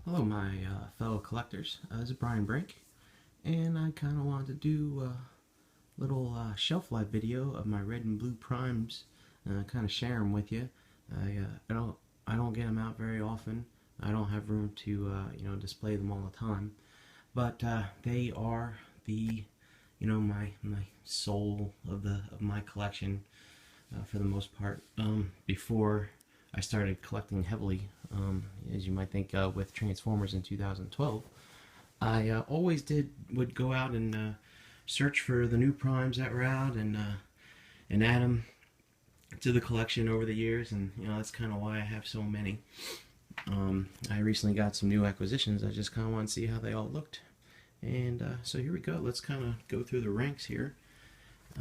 Hello, my fellow collectors. This is Brink, and I kind of wanted to do a little shelf life video of my red and blue primes, kind of share them with you. I don't get them out very often. I don't have room to display them all the time, but they are the my soul of my collection for the most part. Before I started collecting heavily, as you might think, with Transformers in 2012. I always would go out and search for the new primes that were out and add them to the collection over the years, and that's kind of why I have so many. I recently got some new acquisitions. I just kind of want to see how they all looked, and so here we go. Let's kind of go through the ranks here.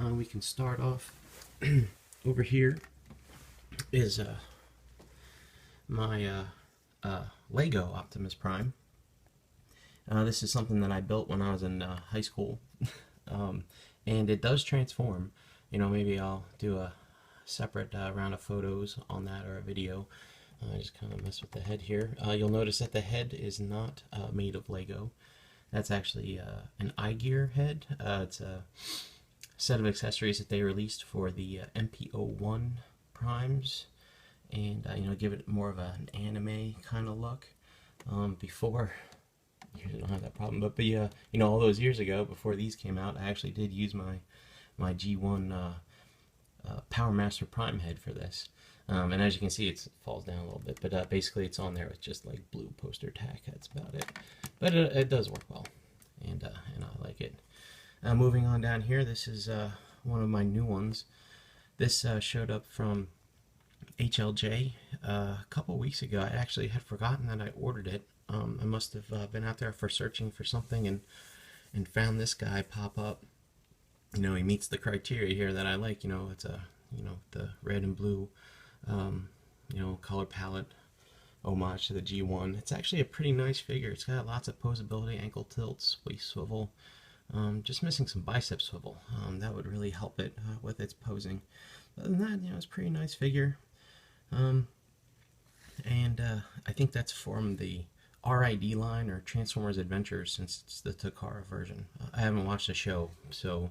We can start off over here is my Lego Optimus Prime. This is something that I built when I was in high school, and it does transform. Maybe I'll do a separate round of photos on that, or a video. I just kind of mess with the head here. You'll notice that the head is not made of Lego. That's actually an iGear head. It's a set of accessories that they released for the MP01 primes, and give it more of an anime kind of look. Before, you don't have that problem, but all those years ago, before these came out, I actually did use my G1 Power Master Prime head for this, and as you can see, it falls down a little bit, but basically it's on there with just like blue poster tack. That's about it, but it does work well, and I like it. Moving on down here, this is one of my new ones. This showed up from HLJ a couple weeks ago. I actually had forgotten that I ordered it. I must have been out there for searching for something and found this guy pop up. He meets the criteria here that I like. It's the red and blue color palette homage to the G1. It's actually a pretty nice figure. It's got lots of posability, ankle tilts, waist swivel. Just missing some bicep swivel. That would really help it with its posing. Other than that, it's a pretty nice figure. I think that's from the RID line, or Transformers Adventures, since it's the Takara version. I haven't watched the show, so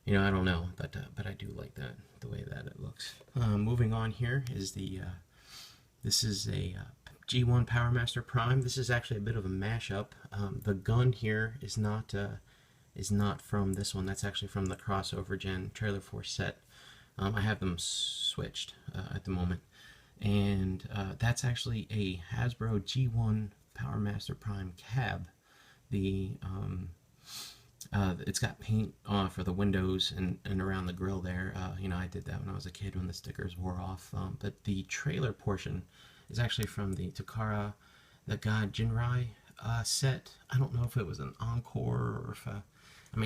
I don't know, but I do like that, the way that it looks. Moving on, here is this is a G1 Power Master Prime. This is actually a bit of a mashup. The gun here is not from this one. That's actually from the crossover gen Trailer Force set. I have them switched at the moment, and that's actually a Hasbro G1 Power Master Prime cab. It's got paint for the windows and around the grill there. I did that when I was a kid, when the stickers wore off. But the trailer portion is actually from the Takara, the God Jinrai set. I don't know if it was an encore, or if it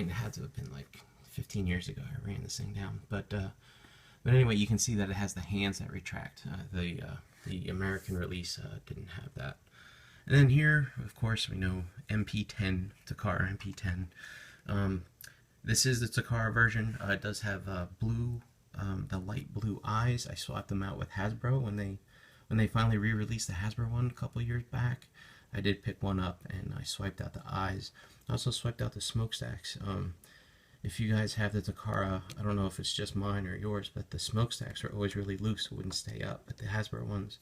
had to have been like 15 years ago. I ran this thing down, but anyway, you can see that it has the hands that retract. The American release didn't have that. And then here, of course, we know MP10, Takara MP10. This is the Takara version. It does have blue, the light blue eyes. I swapped them out with Hasbro when they finally re-released the Hasbro one a couple years back. I did pick one up, and I swiped out the eyes. I also swiped out the smokestacks. If you guys have the Takara, I don't know if it's just mine or yours, but the smokestacks are always really loose, so wouldn't stay up. But the Hasbro ones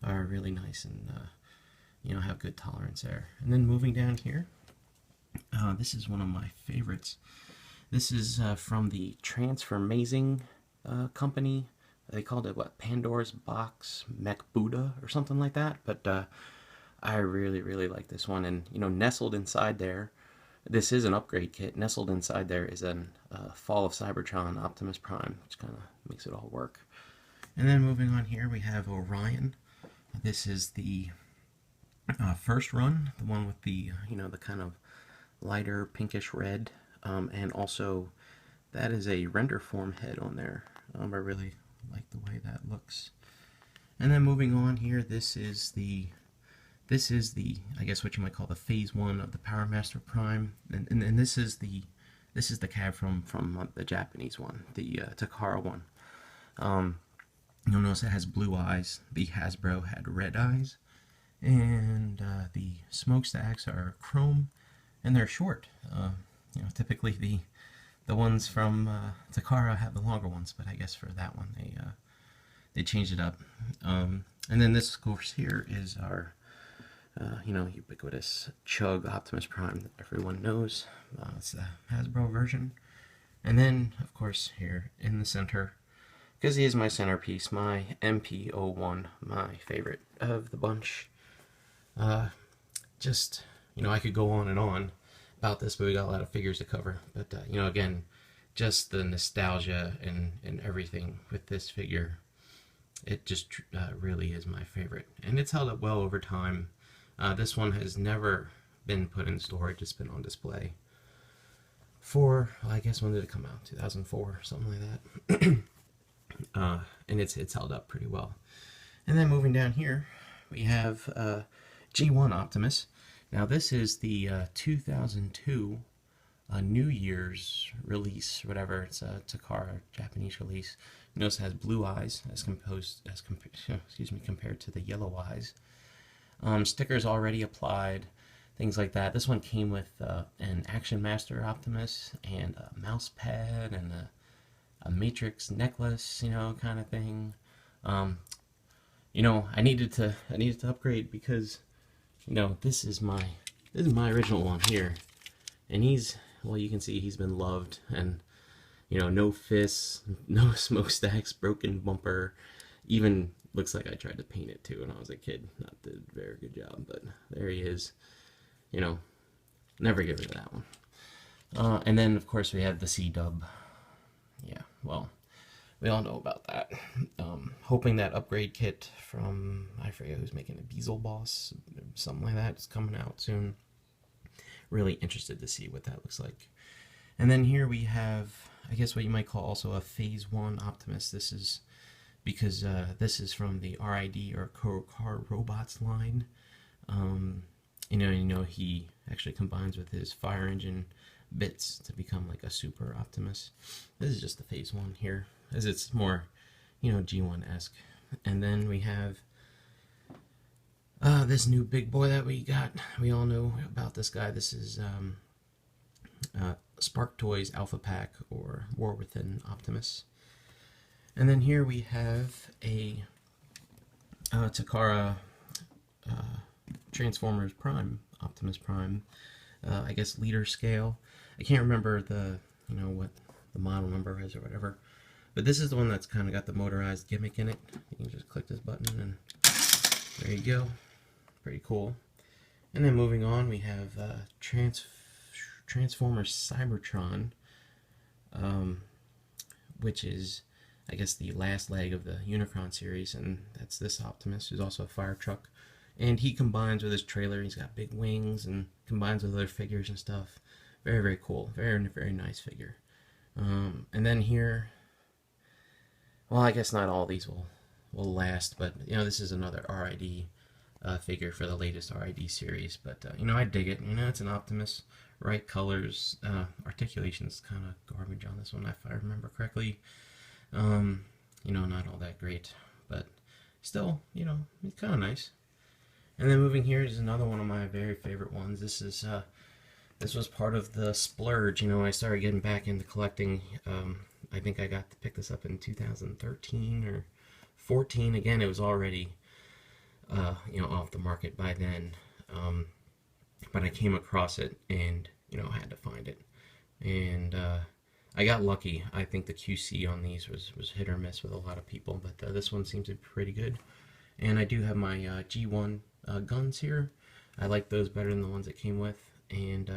are really nice, and have good tolerance there. And then moving down here, this is one of my favorites. This is from the Transformazing company. They called it, what, Pandora's Box Mech Buddha or something like that. But I really like this one. And nestled inside there, this is an upgrade kit. Nestled inside there is an Fall of Cybertron Optimus Prime, which kind of makes it all work. And then moving on here, we have Orion. This is the first run, the one with the the kind of lighter pinkish red, and also that is a render form head on there. I really like the way that looks. And then moving on here, this is the I guess what you might call the phase 1 of the Power Master Prime, and this is the cab from the Japanese one, the Takara one. You'll notice it has blue eyes. The Hasbro had red eyes, And the smokestacks are chrome, and they're short. Typically the ones from Takara have the longer ones, but I guess for that one they changed it up. And then this, of course, here is our ubiquitous Chug Optimus Prime that everyone knows. It's the Hasbro version. And then, of course, here in the center, because he is my centerpiece, my MP01, my favorite of the bunch. Just, I could go on and on about this, but we got a lot of figures to cover. But, again, just the nostalgia and everything with this figure, it just really is my favorite. And it's held up well over time. This one has never been put in storage, it's been on display for, well, I guess, when did it come out? 2004, something like that. And it's held up pretty well. And then moving down here, we have G1 Optimus. Now this is the 2002 New Year's release, whatever. It's a Takara Japanese release. Notice it has blue eyes compared to the yellow eyes. Stickers already applied, things like that. This one came with an Action Master Optimus and a mouse pad and a Matrix necklace, kind of thing. I needed to upgrade because, this is my original one here, and you can see he's been loved, and no fists, no smokestacks, broken bumper, even looks like I tried to paint it too when I was a kid. Not did a very good job, but there he is. Never get rid of that one. And then, of course, we have the C-dub. Yeah, well, we all know about that. Hoping that upgrade kit from, I forget who's making it, Beazle Boss, something like that, is coming out soon. Really interested to see what that looks like. And then here we have, I guess what you might call also a Phase 1 Optimus. This is because this is from the RID, or Car Robots line. He actually combines with his fire engine bits to become like a super Optimus. This is just the Phase 1 here, as it's more, G1-esque. And then we have this new big boy that we got. We all know about this guy. This is Spark Toys Alpha Pack, or War Within Optimus. And then here we have a Takara Transformers Prime, Optimus Prime, I guess leader scale. I can't remember what the model number is or whatever, but this is the one that's kind of got the motorized gimmick in it. You can just click this button and there you go. Pretty cool. And then moving on, we have Transformers Cybertron, which is, I guess, the last leg of the Unicron series, and that's this Optimus, who's also a fire truck. And he combines with his trailer. He's got big wings and combines with other figures and stuff. Very, very cool. Very, very nice figure. And then here, well, I guess not all these will last, but this is another RID figure for the latest RID series. But I dig it. It's an Optimus, right colors. Articulation's kind of garbage on this one, if I remember correctly. Not all that great, but still, it's kind of nice. And then moving here is another one of my very favorite ones. This was part of the splurge. I started getting back into collecting. I think I got to pick this up in 2013 or 14. Again, it was already off the market by then. But I came across it and I had to find it. And I got lucky. I think the QC on these was hit or miss with a lot of people, but this one seems to be pretty good. And I do have my G1 guns here. I like those better than the ones it came with. And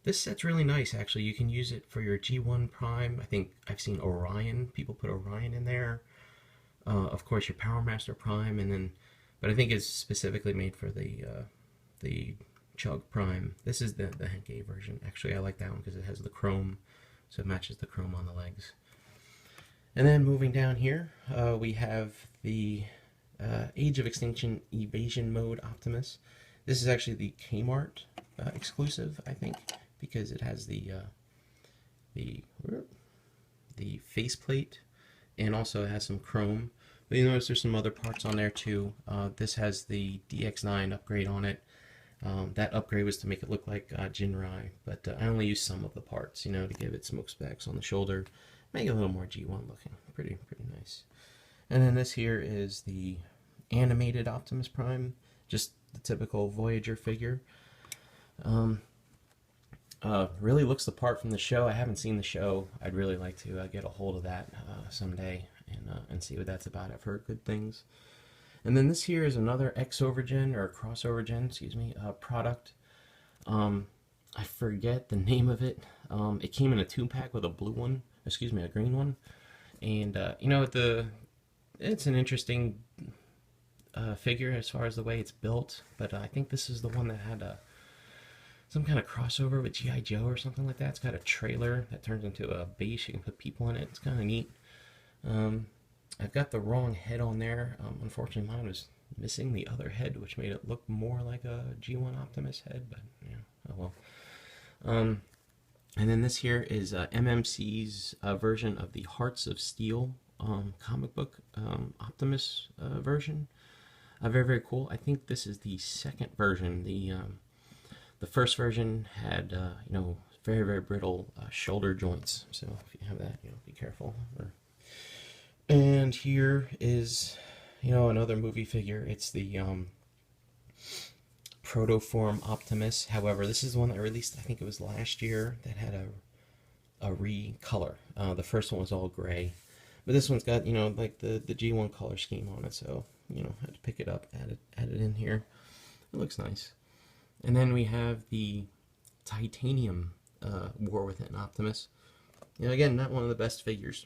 this set's really nice, actually. You can use it for your G1 Prime. I think I've seen Orion. People put Orion in there. Of course, your Power Master Prime, but I think it's specifically made for the Chug Prime. This is the Henkei version. Actually, I like that one because it has the chrome, so it matches the chrome on the legs. And then moving down here, we have the Age of Extinction Evasion Mode Optimus. This is actually the Kmart exclusive, I think, because it has the faceplate, and also it has some chrome. But you notice there's some other parts on there too. This has the DX9 upgrade on it. That upgrade was to make it look like Jinrai, but I only used some of the parts, you know, to give it smokestacks on the shoulder, make it a little more G1 looking. Pretty nice. And then this here is the animated Optimus Prime, just the typical Voyager figure. Really looks the part from the show. I haven't seen the show. I'd really like to get a hold of that someday and see what that's about. I've heard good things. And then this here is another X-over gen, or crossover gen, excuse me, product. I forget the name of it. It came in a 2-pack with a blue one, excuse me, a green one. And, you know, it's an interesting figure as far as the way it's built, but I think this is the one that had some kind of crossover with G.I. Joe or something like that. It's got a trailer that turns into a base. You can put people in it. It's kind of neat. I've got the wrong head on there. Unfortunately, mine was missing the other head, which made it look more like a G1 Optimus head, but yeah, oh well. And then this here is MMC's version of the Hearts of Steel comic book Optimus version. Very cool. I think this is the second version. The first version had you know, very brittle shoulder joints. So if you have that, you know, be careful. And here is, you know, another movie figure. It's the Protoform Optimus. However, this is the one that released, I think it was last year, that had a recolor. The first one was all gray, but this one's got, you know, like the G1 color scheme on it. So, you know, I had to pick it up, add it in here. It looks nice. And then we have the Titanium War Within Optimus. You know, again, not one of the best figures.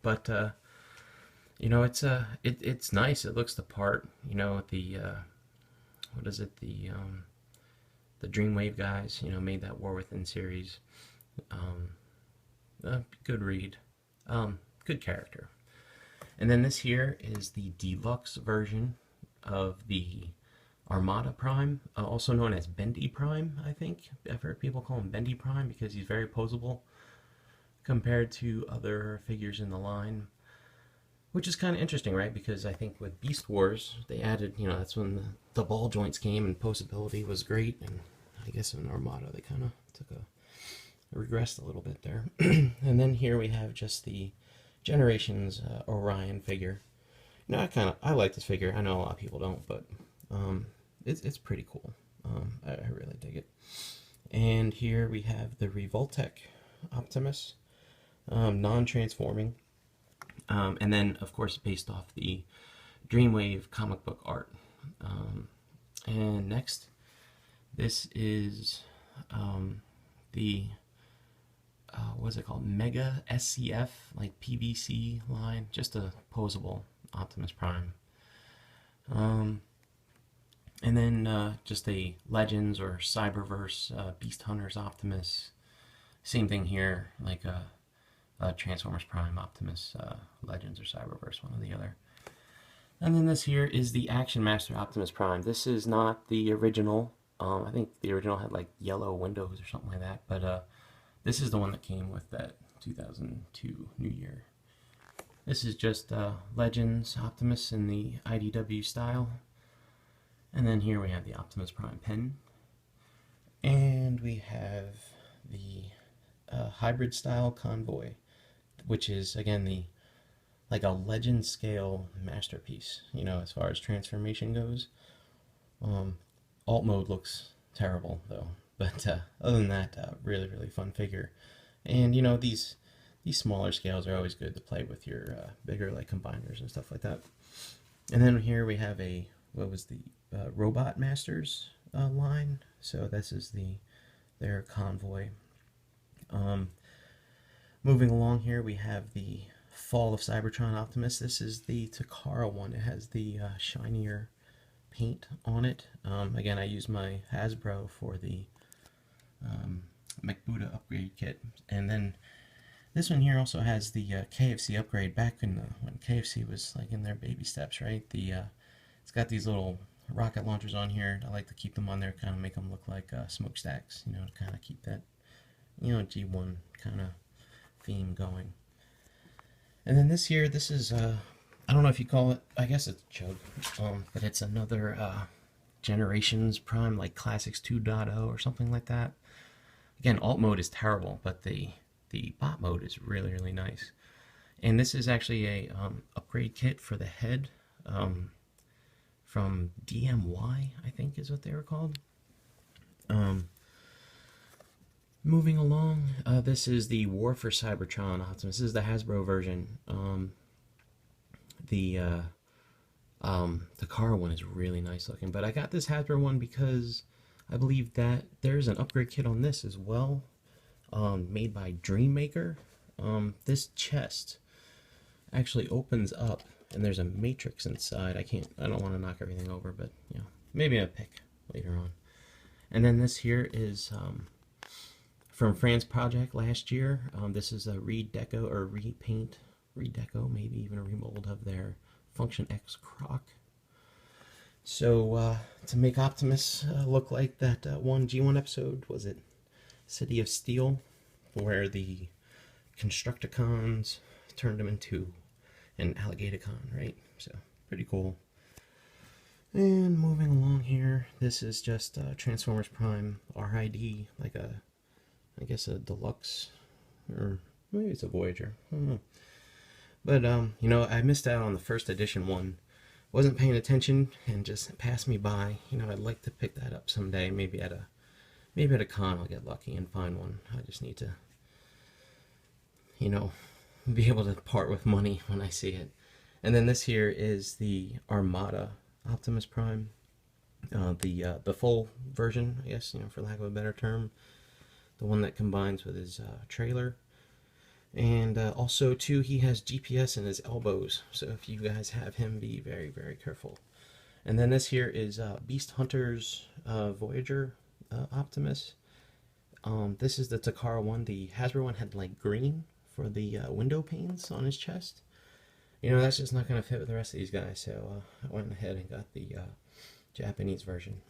But you know, it's nice. It looks the part. You know, the what is it? The Dreamwave guys, you know, made that War Within series. Good read. Good character. And then this here is the deluxe version of the Armada Prime, also known as Bendy Prime, I think. I've heard people call him Bendy Prime because he's very poseable compared to other figures in the line, which is kind of interesting, right? Because I think with Beast Wars, they added, you know, that's when the ball joints came and posability was great, and I guess in Armada they kind of regressed a little bit there. And then here we have just the Generations Orion figure. You know, I like this figure. I know a lot of people don't, but it's pretty cool. I really dig it. And here we have the Revoltech Optimus, non-transforming, and then of course based off the Dreamwave comic book art. And next, this is the what's it called? Mega SCF, like PVC line, just a posable Optimus Prime. And then just a Legends or Cyberverse Beast Hunters Optimus. Same thing here, like a Transformers Prime Optimus, Legends or Cyberverse, one or the other. And then this here is the Action Master Optimus Prime. This is not the original. I think the original had like yellow windows or something like that, but this is the one that came with that 2002 New Year. This is just Legends Optimus in the IDW style. And then here we have the Optimus Prime pen. And we have the hybrid style Convoy, which is again like a legend scale masterpiece, you know, as far as transformation goes. Alt mode looks terrible though, but other than that, really fun figure. And you know, these smaller scales are always good to play with your bigger like combiners and stuff like that. And then here we have a, what was the Robot Masters line. So this is their Convoy. Moving along here, we have the Fall of Cybertron Optimus. This is the Takara one. It has the shinier paint on it. Again, I use my Hasbro for the McBuda upgrade kit. And then this one here also has the KFC upgrade back in when KFC was like in their baby steps, right? It's got these little rocket launchers on here. I like to keep them on there, kind of make them look like smokestacks, you know, to kind of keep that, you know, G1 kind of theme going. And then this here, this is I don't know if you call it, I guess it's Chug, but it's another Generations Prime, like Classics 2.0 or something like that. Again, alt mode is terrible, but the bot mode is really, really nice. And this is actually a upgrade kit for the head from DMY, I think is what they were called. Moving along, this is the War for Cybertron Optimus. This is the Hasbro version. The car one is really nice looking, but I got this Hasbro one because I believe that there's an upgrade kit on this as well, made by Dreammaker. This chest actually opens up, and there's a matrix inside. I don't want to knock everything over, but you know, maybe I'll pick later on. And then this here is from Fran's project last year. This is a redeco or repaint, redeco, maybe even a remold of their Function X Croc. So to make Optimus look like that one G1 episode, was it City of Steel, where the Constructicons turned him into an Alligatorcon, right? So pretty cool. And moving along here, this is just Transformers Prime RID, like I guess a deluxe, or maybe it's a Voyager, I don't know. But you know, I missed out on the first edition one. Wasn't paying attention and just passed me by. You know, I'd like to pick that up someday. Maybe at a con I'll get lucky and find one. I just need to, you know, be able to part with money when I see it. And then this here is the Armada Optimus Prime, the full version, I guess, you know, for lack of a better term, the one that combines with his trailer. And also, too, he has GPS in his elbows, so if you guys have him, be very, very careful. And then this here is Beast Hunter's Voyager Optimus. This is the Takara one. The Hasbro one had like green for the window panes on his chest. You know, that's just not going to fit with the rest of these guys, so I went ahead and got the Japanese version.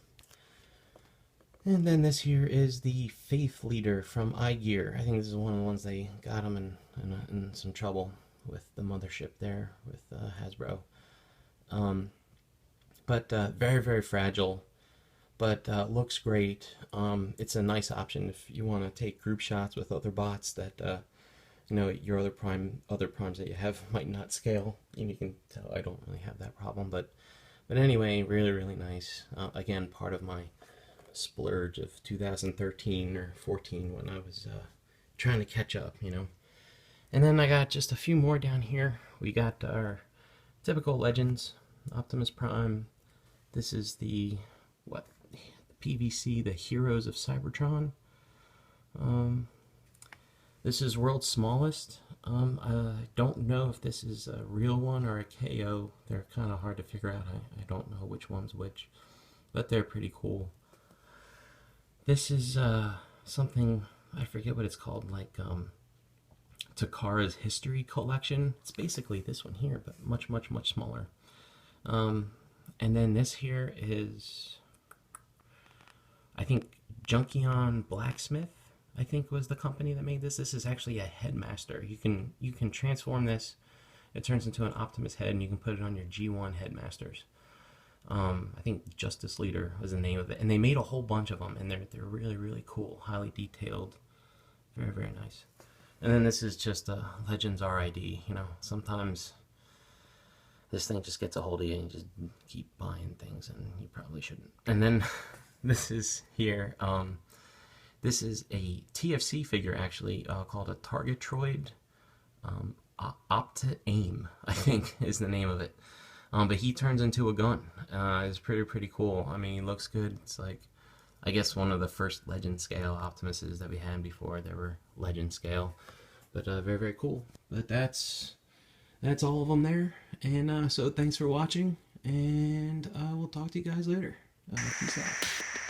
And then this here is the Faith Leader from iGear. I think this is one of the ones they got him in some trouble with the mothership there with Hasbro. But very, very fragile, but looks great. It's a nice option if you want to take group shots with other bots that you know, your other primes that you have might not scale. And you can tell I don't really have that problem, but anyway, really, really nice. Again, part of my splurge of 2013 or 14 when I was trying to catch up, you know. And then I got just a few more down here. We got our typical Legends Optimus Prime. This is the PVC, the Heroes of Cybertron. This is world's smallest. I don't know if this is a real one or a KO. They're kind of hard to figure out. I don't know which one's which, but they're pretty cool. This is something, I forget what it's called, like Takara's History Collection. It's basically this one here, but much, much, much smaller. And then this here is, I think, Junkion Blacksmith, I think was the company that made this. This is actually a Headmaster. You can transform this. It turns into an Optimus head, and you can put it on your G1 Headmasters. I think Justice Leader was the name of it, and they made a whole bunch of them, and they're really, really cool, highly detailed, very, very nice. And then this is just a Legends RID. You know, sometimes this thing just gets a hold of you and you just keep buying things, and you probably shouldn't. And then this is here. This is a TFC figure actually called a Targetroid. Opti-Aim, I think, is the name of it. But he turns into a gun. It's pretty cool. I mean, he looks good. It's like, I guess, one of the first Legend scale Optimuses that we had before there were Legend scale. But very, very cool. But that's all of them there. And so thanks for watching, and we'll talk to you guys later. Peace out.